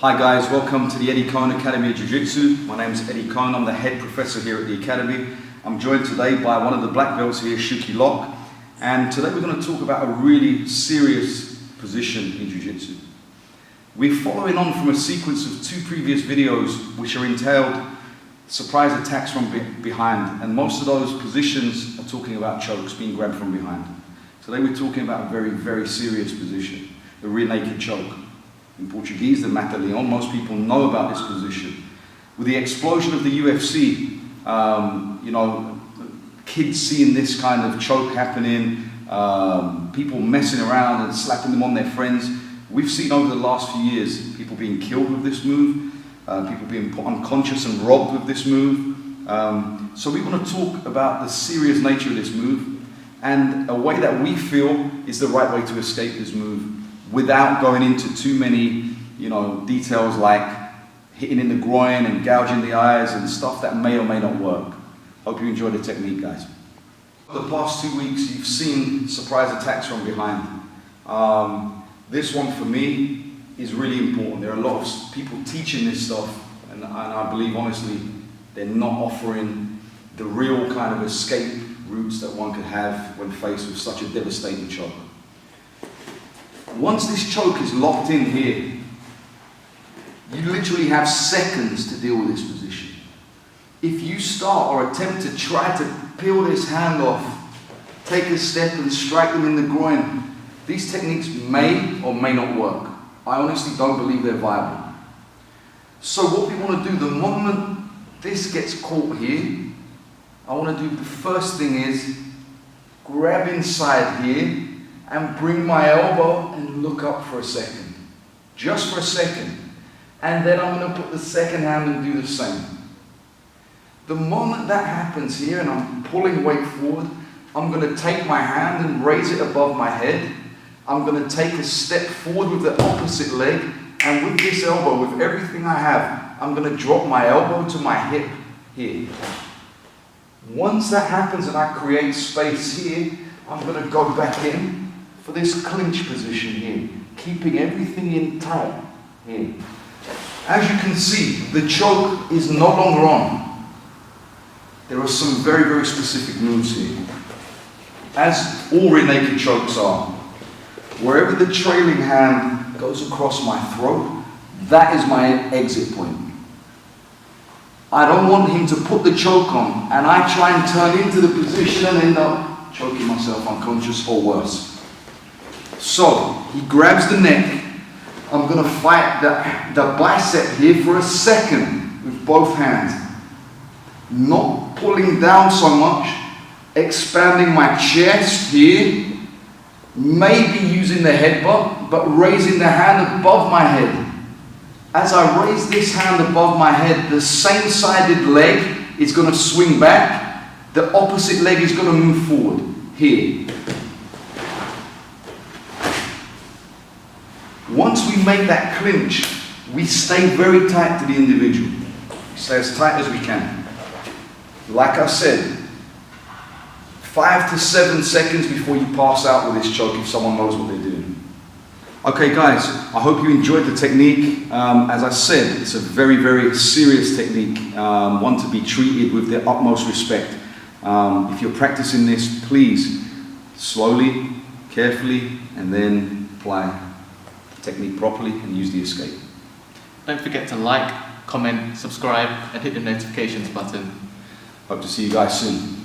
Hi guys, welcome to the Eddie Kone Academy of Jiu-Jitsu. My name is Eddie Kone, I'm the head professor here at the Academy. I'm joined today by one of the black belts here, Shukie, and today we're going to talk about a really serious position in Jiu-Jitsu. We're following on from a sequence of two previous videos which are entailed surprise attacks from behind, and most of those positions are talking about chokes, being grabbed from behind. Today we're talking about a very, very serious position, the rear naked choke. In Portuguese, the mata-leão. Most people know about this position. With the explosion of the UFC, kids seeing this kind of choke happening, people messing around and slapping them on their friends. We've seen over the last few years people being killed with this move, people being put unconscious and robbed with this move. So we want to talk about the serious nature of this move and a way that we feel is the right way to escape this move, without going into too many, details like hitting in the groin and gouging the eyes and stuff that may or may not work. Hope you enjoy the technique, guys. The past 2 weeks, you've seen surprise attacks from behind. This one for me is really important. There are a lot of people teaching this stuff, and I believe honestly, they're not offering the real kind of escape routes that one could have when faced with such a devastating choke. Once this choke is locked in here, you literally have seconds to deal with this position. If you start or attempt to try to peel this hand off, take a step and strike them in the groin, these techniques may or may not work. I honestly don't believe they're viable. So what we want to do, the moment this gets caught here, I want to do, the first thing is grab inside here and bring my elbow and look up for a second. Just for a second. And then I'm going to put the second hand and do the same. The moment that happens here and I'm pulling weight forward, I'm going to take my hand and raise it above my head. I'm going to take a step forward with the opposite leg, and with this elbow, with everything I have, I'm going to drop my elbow to my hip here. Once that happens and I create space here, I'm going to go back in for this clinch position here, keeping everything in tight here. As you can see, the choke is no longer on. There are some very, very specific moves here, as all rear naked chokes are. Wherever the trailing hand goes across my throat, that is my exit point. I don't want him to put the choke on, and I try and turn into the position and end up choking myself unconscious or worse. So, he grabs the neck. I'm going to fight the bicep here for a second with both hands. Not pulling down so much, expanding my chest here, maybe using the headbutt, but raising the hand above my head. As I raise this hand above my head, the same-sided leg is going to swing back, the opposite leg is going to move forward, here. Once we make that clinch, we stay very tight to the individual. We stay as tight as we can. Like I said, 5 to 7 seconds before you pass out with this choke if someone knows what they're doing. Okay guys, I hope you enjoyed the technique. As I said, it's a very, very serious technique, one to be treated with the utmost respect. If you're practicing this, please, slowly, carefully, and then apply technique properly and use the escape. Don't forget to like, comment, subscribe, and hit the notifications button. Hope to see you guys soon.